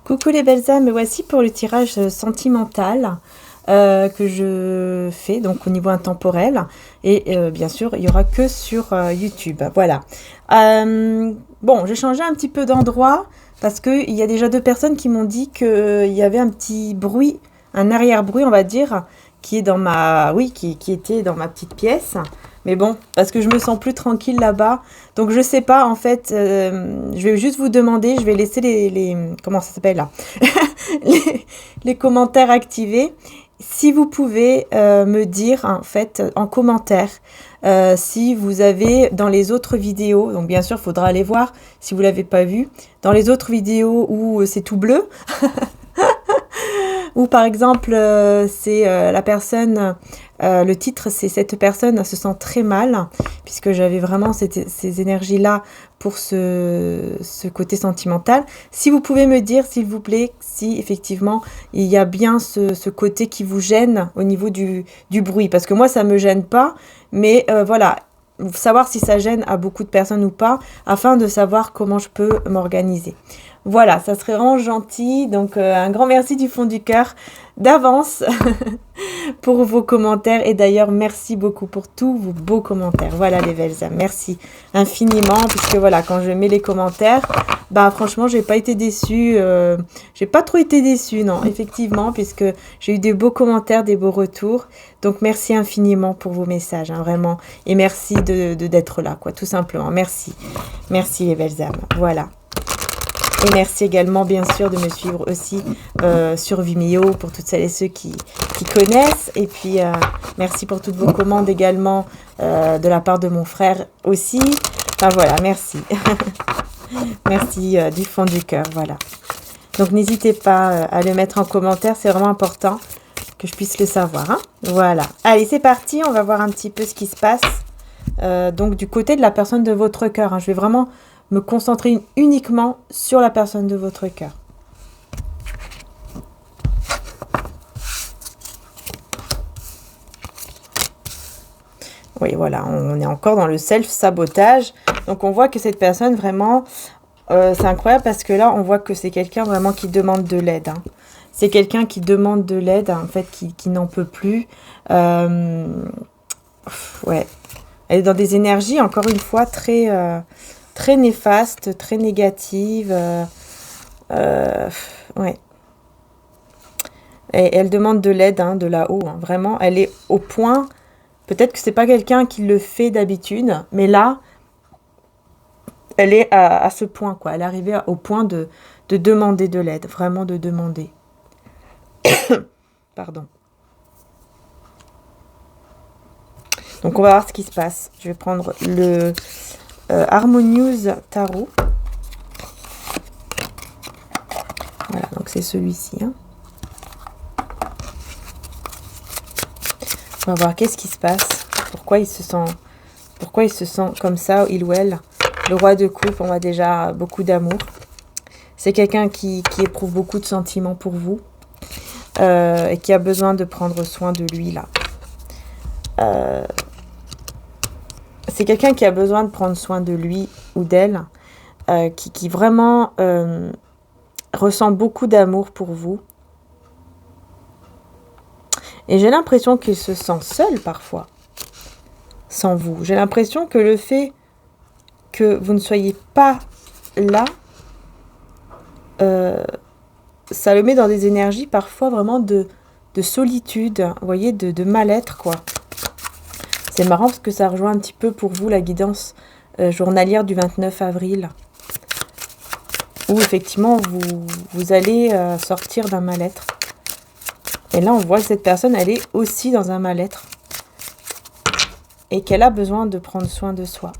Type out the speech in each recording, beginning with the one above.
Coucou les belles âmes, me voici pour le tirage sentimental que je fais donc au niveau intemporel et bien sûr il y aura que sur YouTube, voilà. Bon, j'ai changé un petit peu d'endroit parce qu'il y a déjà deux personnes qui m'ont dit qu'il y avait un petit bruit, un arrière-bruit on va dire, qui est dans ma, oui, qui était dans ma petite pièce. Mais bon, parce que je me sens plus tranquille là-bas. Donc je sais pas, en fait, je vais juste vous demander, je vais laisser comment ça s'appelle là les commentaires activés. Si vous pouvez me dire, en fait, en commentaire, si vous avez dans les autres vidéos, donc bien sûr, il faudra aller voir si vous l'avez pas vu, dans les autres vidéos où c'est tout bleu, ou par exemple, c'est la personne, le titre, c'est cette personne se sent très mal, puisque j'avais vraiment ces énergies-là pour ce côté sentimental. Si vous pouvez me dire, s'il vous plaît, si effectivement il y a bien ce côté qui vous gêne au niveau du bruit, parce que moi, ça me gêne pas, mais voilà. Savoir si ça gêne à beaucoup de personnes ou pas, afin de savoir comment je peux m'organiser. Voilà, ça serait vraiment gentil. Donc, un grand merci du fond du cœur d'avance pour vos commentaires. Et d'ailleurs, merci beaucoup pour tous vos beaux commentaires. Voilà les belles âmes, merci infiniment. Puisque voilà, quand je mets les commentaires, bah franchement, j'ai pas été déçue. J'ai pas trop été déçue, non, effectivement, puisque j'ai eu des beaux commentaires, des beaux retours. Donc, merci infiniment pour vos messages, hein, vraiment. Et merci d'être là, quoi, tout simplement. Merci. Merci les belles âmes. Voilà. Et merci également, bien sûr, de me suivre aussi sur Vimeo pour toutes celles et ceux qui connaissent. Et puis, merci pour toutes vos commandes également de la part de mon frère aussi. Enfin, voilà, merci. Merci du fond du cœur, voilà. Donc, n'hésitez pas à le mettre en commentaire. C'est vraiment important que je puisse le savoir, hein. Voilà. Allez, c'est parti. On va voir un petit peu ce qui se passe. Donc, du côté de la personne de votre cœur, hein. Je vais vraiment me concentrer uniquement sur la personne de votre cœur. Oui, voilà, on est encore dans le self-sabotage. Donc, on voit que cette personne, vraiment, c'est incroyable parce que là, on voit que c'est quelqu'un vraiment qui demande de l'aide, hein. C'est quelqu'un qui demande de l'aide, en fait, qui n'en peut plus. Ouais. Elle est dans des énergies, encore une fois, très néfaste, très négative. Ouais. Et elle demande de l'aide, hein, de là-haut, hein, vraiment. Elle est au point. Peut-être que c'est pas quelqu'un qui le fait d'habitude, mais là, elle est à ce point, quoi. Elle est arrivée au point de demander de l'aide, vraiment de demander. Pardon. Donc, on va voir ce qui se passe. Je vais prendre le Harmonious Tarot. Voilà, donc c'est celui-ci, hein. On va voir qu'est-ce qui se passe. Pourquoi il se sent comme ça, il ou elle. Le roi de coupe, on a déjà beaucoup d'amour. C'est quelqu'un qui éprouve beaucoup de sentiments pour vous. Et qui a besoin de prendre soin de lui, là. C'est quelqu'un qui a besoin de prendre soin de lui ou d'elle. Qui vraiment ressent beaucoup d'amour pour vous. Et j'ai l'impression qu'il se sent seul parfois, sans vous. J'ai l'impression que le fait que vous ne soyez pas là, ça le met dans des énergies parfois vraiment de solitude, vous voyez, de mal-être, quoi. C'est marrant parce que ça rejoint un petit peu pour vous la guidance journalière du 29 avril. Où effectivement vous allez sortir d'un mal-être. Et là on voit que cette personne, elle est aussi dans un mal-être. Et qu'elle a besoin de prendre soin de soi.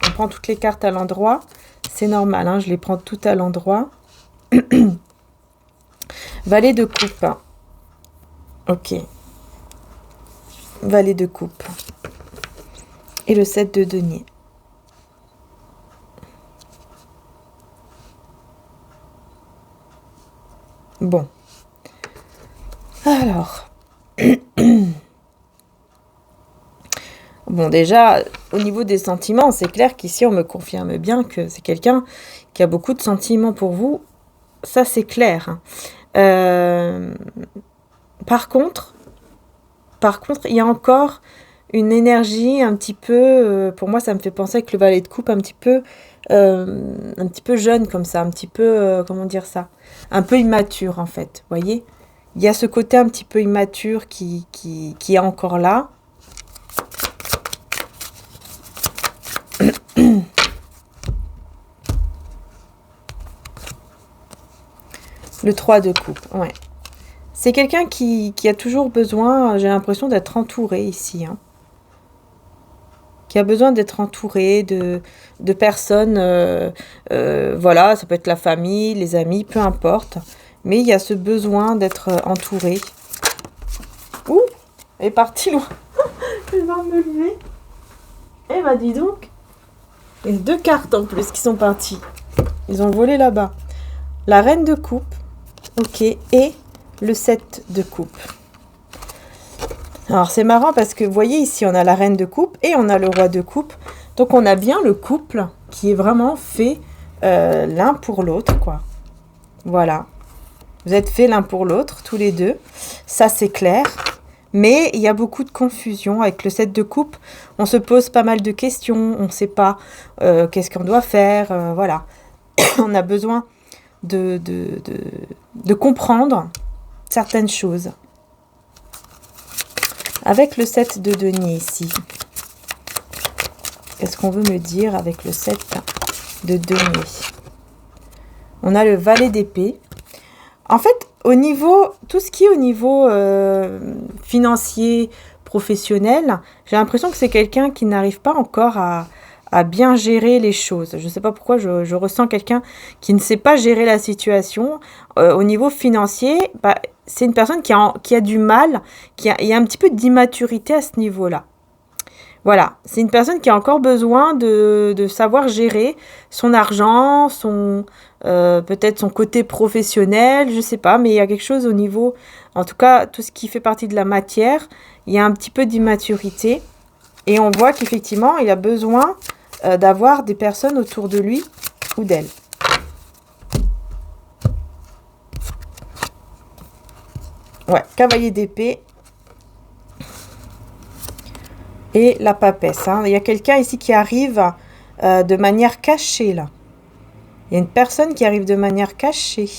On prend toutes les cartes à l'endroit. C'est normal, hein, je les prends toutes à l'endroit. Valet de coupe. Ok. Valet de coupe. Et le 7 de denier. Bon. Alors. Bon, déjà, au niveau des sentiments, c'est clair qu'ici, on me confirme bien que c'est quelqu'un qui a beaucoup de sentiments pour vous. Ça, c'est clair, hein. Euh, par contre, il y a encore une énergie un petit peu, pour moi, ça me fait penser avec le valet de coupe, un petit peu jeune comme ça, un petit peu, comment dire ça, un peu immature en fait, voyez. Il y a ce côté un petit peu immature qui est encore là. Le 3 de coupe, ouais. C'est quelqu'un qui a toujours besoin, j'ai l'impression d'être entouré ici, hein. Qui a besoin d'être entouré de personnes, voilà, ça peut être la famille, les amis, peu importe. Mais il y a ce besoin d'être entouré. Ouh, elle est partie loin. Elle va me lever. Eh bah dis donc. Il y a 2 cartes en plus qui sont parties. Ils ont volé là-bas. La reine de coupe, ok, et le 7 de coupe. Alors c'est marrant parce que vous voyez ici on a la reine de coupe et on a le roi de coupe. Donc on a bien le couple qui est vraiment fait l'un pour l'autre, quoi. Voilà. Vous êtes fait l'un pour l'autre, tous les deux. Ça c'est clair. Mais il y a beaucoup de confusion avec le 7 de coupe. On se pose pas mal de questions. On ne sait pas qu'est-ce qu'on doit faire. Voilà. On a besoin de comprendre certaines choses. Avec le 7 de denier ici, qu'est-ce qu'on veut me dire avec le 7 de denier? On a le valet d'épée. En fait, tout ce qui est au niveau financier, professionnel, j'ai l'impression que c'est quelqu'un qui n'arrive pas encore à bien gérer les choses. Je ne sais pas pourquoi je ressens quelqu'un qui ne sait pas gérer la situation. Au niveau financier, bah, c'est une personne qui a du mal, il y a un petit peu d'immaturité à ce niveau-là. Voilà, c'est une personne qui a encore besoin de savoir gérer son argent, peut-être son côté professionnel, je sais pas, mais il y a quelque chose au niveau, en tout cas, tout ce qui fait partie de la matière, il y a un petit peu d'immaturité. Et on voit qu'effectivement, il a besoin d'avoir des personnes autour de lui ou d'elle. Ouais, cavalier d'épée. Et la papesse, hein. Il y a quelqu'un ici qui arrive de manière cachée, là. Il y a une personne qui arrive de manière cachée.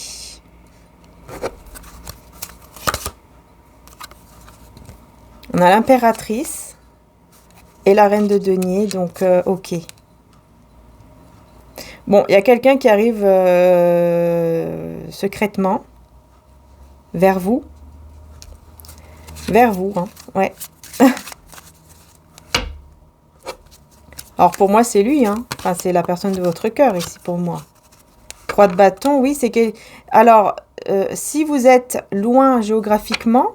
On a l'impératrice et la reine de denier, donc ok. Bon, il y a quelqu'un qui arrive secrètement vers vous. Vers vous, hein, ouais. Alors pour moi, c'est lui, hein. Enfin, c'est la personne de votre cœur ici pour moi. 3 de bâton, oui, c'est que... Alors, si vous êtes loin géographiquement,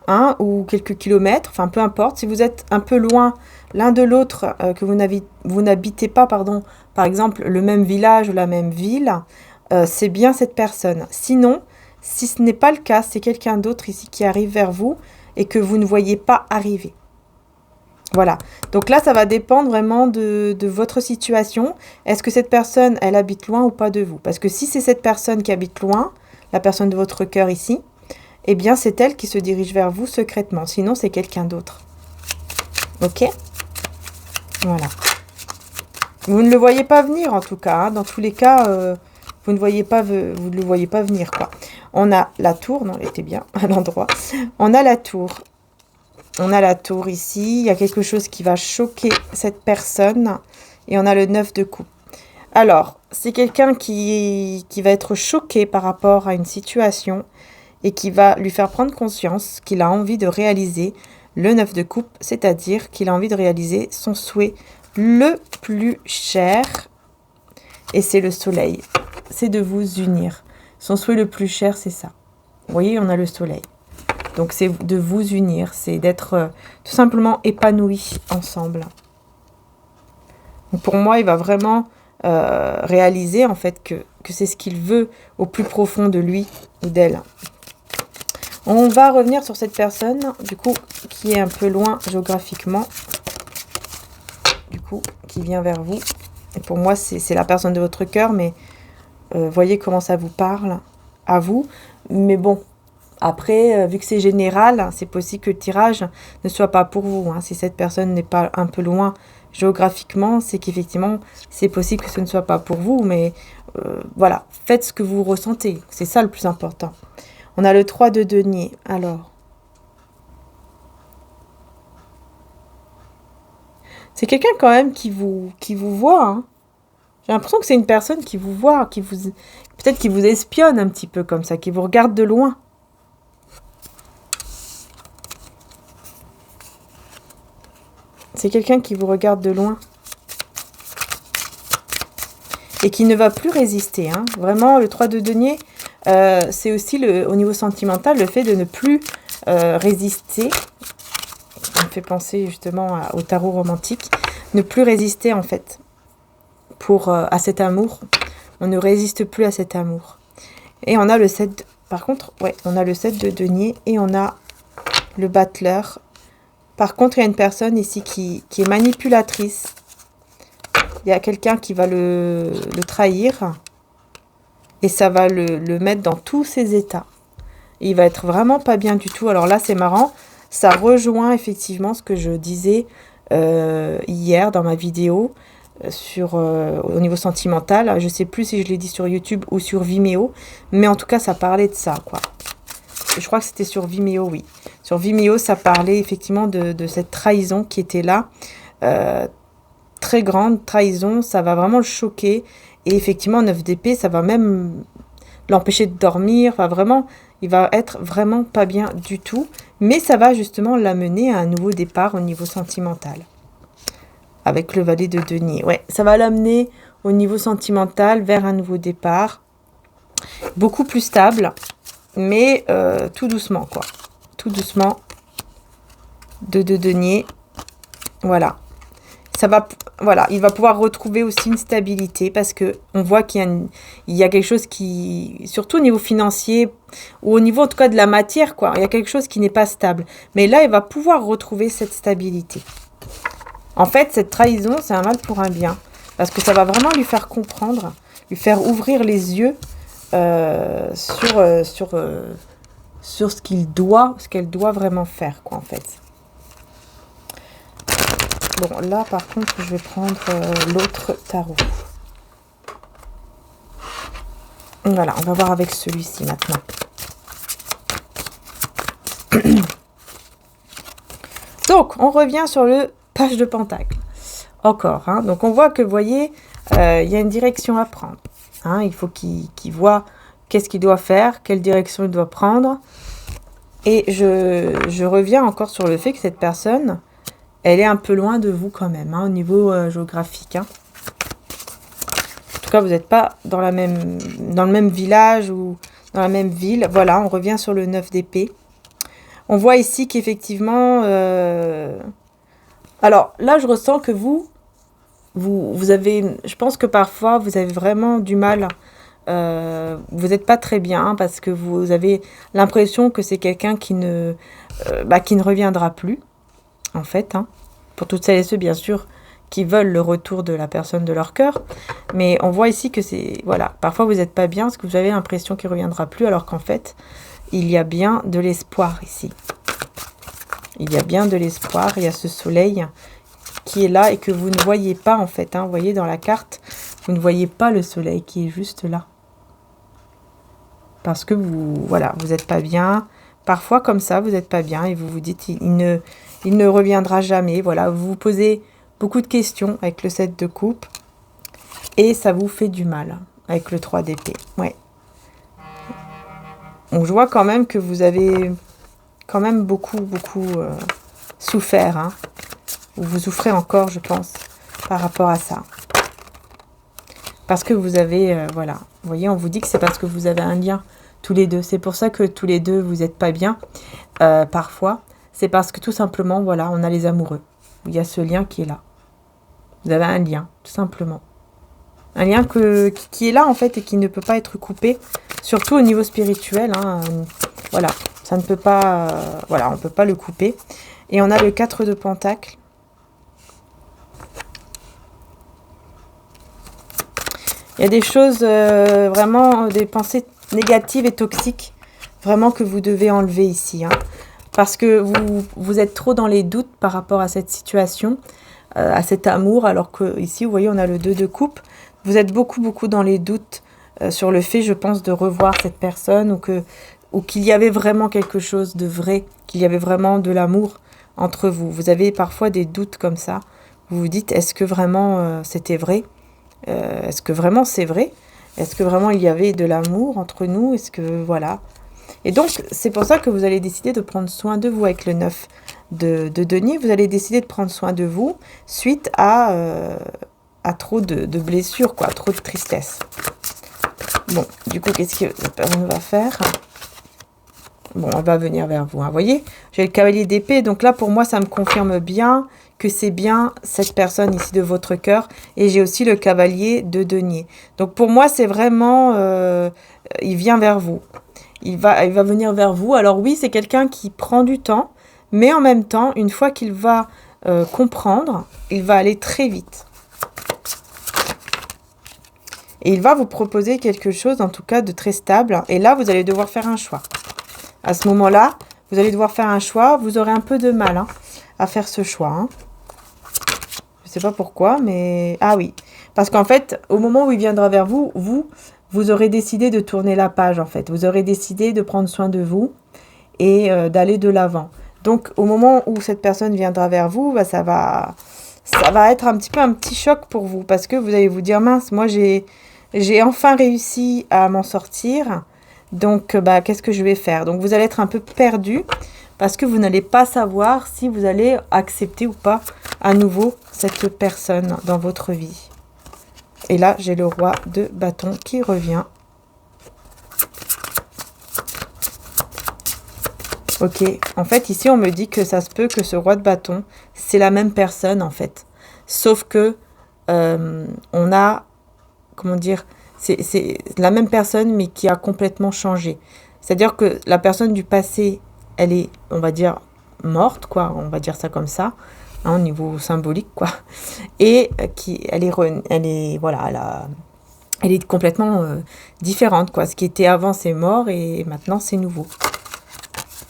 hein, ou quelques kilomètres, enfin peu importe, si vous êtes un peu loin l'un de l'autre, que vous n'habitez pas, pardon, par exemple, le même village ou la même ville, c'est bien cette personne. Sinon, si ce n'est pas le cas, c'est quelqu'un d'autre ici qui arrive vers vous et que vous ne voyez pas arriver. Voilà, donc là, ça va dépendre vraiment de votre situation. Est-ce que cette personne, elle habite loin ou pas de vous? Parce que si c'est cette personne qui habite loin, la personne de votre cœur ici, eh bien, c'est elle qui se dirige vers vous secrètement. Sinon, c'est quelqu'un d'autre. Ok? Voilà. Vous ne le voyez pas venir, en tout cas, hein. Dans tous les cas, vous ne le voyez pas venir, quoi. On a la tour. Non, elle était bien à l'endroit. On a la tour. On a la tour ici. Il y a quelque chose qui va choquer cette personne. Et on a le 9 de coupe. Alors, c'est quelqu'un qui va être choqué par rapport à une situation et qui va lui faire prendre conscience qu'il a envie de réaliser le 9 de coupe, c'est-à-dire qu'il a envie de réaliser son souhait le plus cher. Et c'est le soleil. C'est de vous unir. Son souhait le plus cher, c'est ça. Vous voyez, on a le soleil. Donc, c'est de vous unir. C'est d'être tout simplement épanouis ensemble. Donc, pour moi, il va vraiment réaliser, en fait, que c'est ce qu'il veut au plus profond de lui ou d'elle. On va revenir sur cette personne, du coup, qui est un peu loin géographiquement. coup, qui vient vers vous. Et pour moi, c'est la personne de votre cœur, mais voyez comment ça vous parle à vous. Mais bon, après, vu que c'est général, c'est possible que le tirage ne soit pas pour vous. Hein. Si cette personne n'est pas un peu loin géographiquement, c'est qu'effectivement, c'est possible que ce ne soit pas pour vous. Mais voilà, faites ce que vous ressentez. C'est ça le plus important. On a le 3 de denier. Alors, c'est quelqu'un quand même qui vous voit. Hein. J'ai l'impression que c'est une personne qui vous voit, peut-être qui vous espionne un petit peu comme ça, qui vous regarde de loin. C'est quelqu'un qui vous regarde de loin. Et qui ne va plus résister. Hein. Vraiment, le 3 de denier, c'est aussi au niveau sentimental, le fait de ne plus résister. Ça me fait penser justement au tarot romantique. Ne plus résister en fait à cet amour. On ne résiste plus à cet amour. Et on a le 7, par contre, ouais, on a le 7 de denier et on a le battleur. Par contre, il y a une personne ici qui est manipulatrice. Il y a quelqu'un qui va le trahir et ça va le mettre dans tous ses états. Et il va être vraiment pas bien du tout. Alors là, c'est marrant. Ça rejoint effectivement ce que je disais hier dans ma vidéo au niveau sentimental. Je sais plus si je l'ai dit sur YouTube ou sur Vimeo, mais en tout cas, ça parlait de ça, quoi. Je crois que c'était sur Vimeo, oui. Sur Vimeo, ça parlait effectivement de cette trahison qui était là. Très grande trahison, ça va vraiment le choquer. Et effectivement, 9 d'épée, ça va même l'empêcher de dormir. Enfin, vraiment, il va être vraiment pas bien du tout. Mais ça va justement l'amener à un nouveau départ au niveau sentimental. Avec le valet de denier. Ouais, ça va l'amener au niveau sentimental vers un nouveau départ. Beaucoup plus stable. Mais tout doucement, quoi. Tout doucement. De denier. Voilà. Voilà, il va pouvoir retrouver aussi une stabilité parce que on voit qu'il y a quelque chose qui, surtout au niveau financier ou au niveau en tout cas de la matière, quoi. Il y a quelque chose qui n'est pas stable. Mais là, il va pouvoir retrouver cette stabilité. En fait, cette trahison, c'est un mal pour un bien parce que ça va vraiment lui faire comprendre, lui faire ouvrir les yeux sur ce qu'elle doit vraiment faire, quoi, en fait. Bon, là, par contre, je vais prendre l'autre tarot. Voilà, on va voir avec celui-ci maintenant. Donc, on revient sur le page de pentacle. Encore, hein. Donc, on voit que, vous voyez, il y a une direction à prendre. Hein. Il faut qu'il voit qu'est-ce qu'il doit faire, quelle direction il doit prendre. Et je reviens encore sur le fait que cette personne... elle est un peu loin de vous quand même, hein, au niveau géographique. Hein. En tout cas, vous n'êtes pas dans le même village ou dans la même ville. Voilà, on revient sur le 9 d'épée. On voit ici qu'effectivement... Alors, là, je ressens que vous avez... Je pense que parfois, vous avez vraiment du mal. Vous n'êtes pas très bien parce que vous avez l'impression que c'est quelqu'un qui ne reviendra plus. En fait, hein, pour toutes celles et ceux, bien sûr, qui veulent le retour de la personne de leur cœur. Mais on voit ici que c'est... Voilà, parfois vous n'êtes pas bien parce que vous avez l'impression qu'il ne reviendra plus, alors qu'en fait, il y a bien de l'espoir ici. Il y a bien de l'espoir, il y a ce soleil qui est là et que vous ne voyez pas, en fait. Hein, vous voyez dans la carte, vous ne voyez pas le soleil qui est juste là. Parce que vous n'êtes pas bien. Parfois, comme ça, vous n'êtes pas bien et vous vous dites, il ne reviendra jamais. Voilà, vous vous posez beaucoup de questions avec le 7 de coupe et ça vous fait du mal avec le 3 d'épée. Ouais. Donc, je vois quand même que vous avez quand même beaucoup souffert. Hein. Vous souffrez encore, je pense, par rapport à ça. Parce que vous avez, voilà, vous voyez, on vous dit que c'est parce que vous avez un lien tous les deux. C'est pour ça que tous les deux, vous n'êtes pas bien, parfois. C'est parce que tout simplement, voilà, on a les amoureux. Il y a ce lien qui est là. Vous avez un lien, tout simplement. Un lien qui est là, en fait, et qui ne peut pas être coupé, surtout au niveau spirituel. Hein, voilà, ça ne peut pas... voilà, on ne peut pas le couper. Et on a le 4 de pentacle. Il y a des choses, vraiment, des pensées négatives et toxiques, vraiment que vous devez enlever ici. Hein, parce que vous êtes trop dans les doutes par rapport à cette situation, à cet amour, alors que ici, vous voyez, on a le 2 de coupe. Vous êtes beaucoup dans les doutes sur le fait, je pense, de revoir cette personne ou qu'il y avait vraiment quelque chose de vrai, qu'il y avait vraiment de l'amour entre vous. Vous avez parfois des doutes comme ça. Vous vous dites, est-ce que vraiment c'était vrai? Est-ce que vraiment c'est vrai? Est-ce que vraiment il y avait de l'amour entre nous? Est-ce que voilà. Et donc, c'est pour ça que vous allez décider de prendre soin de vous avec le 9 de denier. Vous allez décider de prendre soin de vous suite à trop de blessures, quoi, trop de tristesse. Bon, du coup, qu'est-ce que la personne va faire? Bon, elle va venir vers vous. Hein. Vous voyez, j'ai le cavalier d'épée. Donc là, pour moi, ça me confirme bien que c'est bien cette personne ici de votre cœur. Et j'ai aussi le cavalier de denier. Donc pour moi, c'est vraiment... il vient vers vous. Il va venir vers vous. Alors oui, c'est quelqu'un qui prend du temps. Mais en même temps, une fois qu'il va comprendre, il va aller très vite. Et il va vous proposer quelque chose, en tout cas, de très stable. Et là, vous allez devoir faire un choix. À ce moment-là, vous allez devoir faire un choix. Vous aurez un peu de mal à faire ce choix. Hein. Je ne sais pas pourquoi, mais... Ah oui. Parce qu'en fait, au moment où il viendra vers vous, vous aurez décidé de tourner la page, en fait. Vous aurez décidé de prendre soin de vous et d'aller de l'avant. Donc, au moment où cette personne viendra vers vous, bah, ça va être un petit choc pour vous. Parce que vous allez vous dire, mince, moi, j'ai enfin réussi à m'en sortir. Donc, qu'est-ce que je vais faire? Donc, vous allez être un peu perdu parce que vous n'allez pas savoir si vous allez accepter ou pas à nouveau cette personne dans votre vie. Et là, j'ai le roi de bâton qui revient. Ok, en fait, ici, on me dit que ça se peut que ce roi de bâton, c'est la même personne, en fait. Sauf que on a, comment dire... C'est la même personne, mais qui a complètement changé. C'est-à-dire que la personne du passé, elle est, on va dire, morte, quoi. On va dire ça comme ça, hein, au niveau symbolique, quoi. Et elle est complètement différente, quoi. Ce qui était avant, c'est mort, et maintenant, c'est nouveau.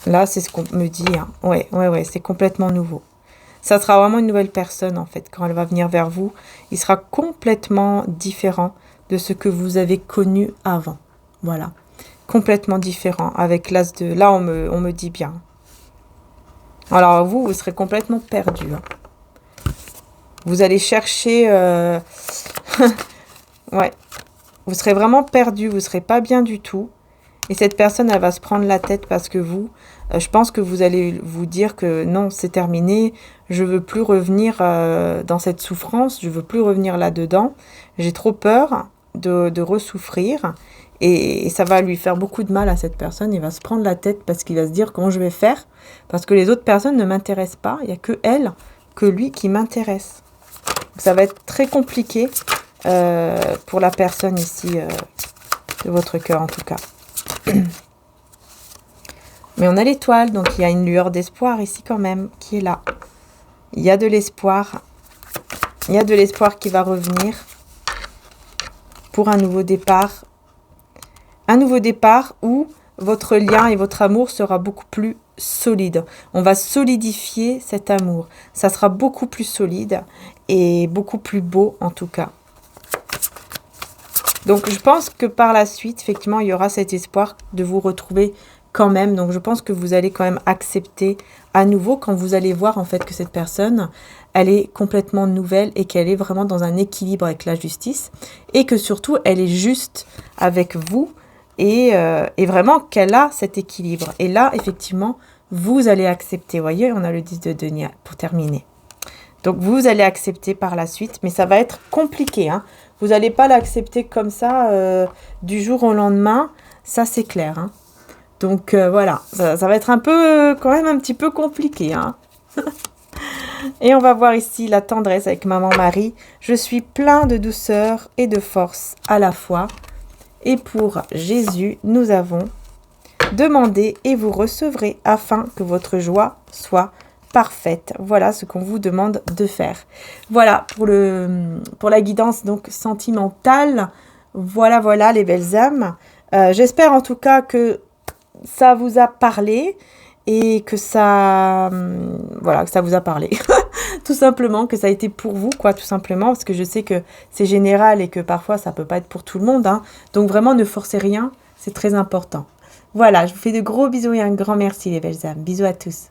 Là, c'est ce qu'on me dit. Hein. Ouais, c'est complètement nouveau. Ça sera vraiment une nouvelle personne, en fait. Quand elle va venir vers vous, il sera complètement différent de ce que vous avez connu avant. Voilà. Complètement différent. Avec l'as de... Là, on me dit bien. Alors, vous serez complètement perdu. Hein. Vous allez chercher... ouais. Vous serez vraiment perdu. Vous ne serez pas bien du tout. Et cette personne, elle va se prendre la tête parce que vous... je pense que vous allez vous dire que non, c'est terminé. Je ne veux plus revenir dans cette souffrance. Je ne veux plus revenir là-dedans. J'ai trop peur de ressouffrir et ça va lui faire beaucoup de mal à cette personne. Il va se prendre la tête parce qu'il va se dire comment je vais faire parce que les autres personnes ne m'intéressent pas. Il n'y a que elle, que lui qui m'intéresse. Ça va être très compliqué pour la personne ici de votre cœur en tout cas. Mais on a l'étoile, donc il y a une lueur d'espoir ici quand même qui est là. Il y a de l'espoir. Il y a de l'espoir qui va revenir pour un nouveau départ. Un nouveau départ où votre lien et votre amour sera beaucoup plus solide. On va solidifier cet amour. Ça sera beaucoup plus solide et beaucoup plus beau en tout cas. Donc je pense que par la suite, effectivement, il y aura cet espoir de vous retrouver quand même. Donc je pense que vous allez quand même accepter à nouveau quand vous allez voir en fait que cette personne, elle est complètement nouvelle et qu'elle est vraiment dans un équilibre avec la justice et que surtout elle est juste avec vous et vraiment qu'elle a cet équilibre. Et là, effectivement, vous allez accepter. Vous voyez, on a le 10 de denier pour terminer. Donc vous allez accepter par la suite, mais ça va être compliqué. Hein. Vous n'allez pas l'accepter comme ça du jour au lendemain, ça c'est clair. Hein. Donc voilà, ça va être quand même un petit peu compliqué. Hein. Et on va voir ici la tendresse avec Maman Marie. Je suis plein de douceur et de force à la fois. Et pour Jésus, nous avons demandé et vous recevrez afin que votre joie soit parfaite. Voilà ce qu'on vous demande de faire. Voilà pour la guidance donc sentimentale Voilà, voilà les belles âmes. J'espère en tout cas que ça vous a parlé et que ça, voilà, que ça vous a parlé. Tout simplement, que ça a été pour vous, quoi, tout simplement, parce que je sais que c'est général et que parfois ça peut pas être pour tout le monde, hein. Donc vraiment, ne forcez rien, c'est très important. Voilà, je vous fais de gros bisous et un grand merci les belles âmes. Bisous à tous.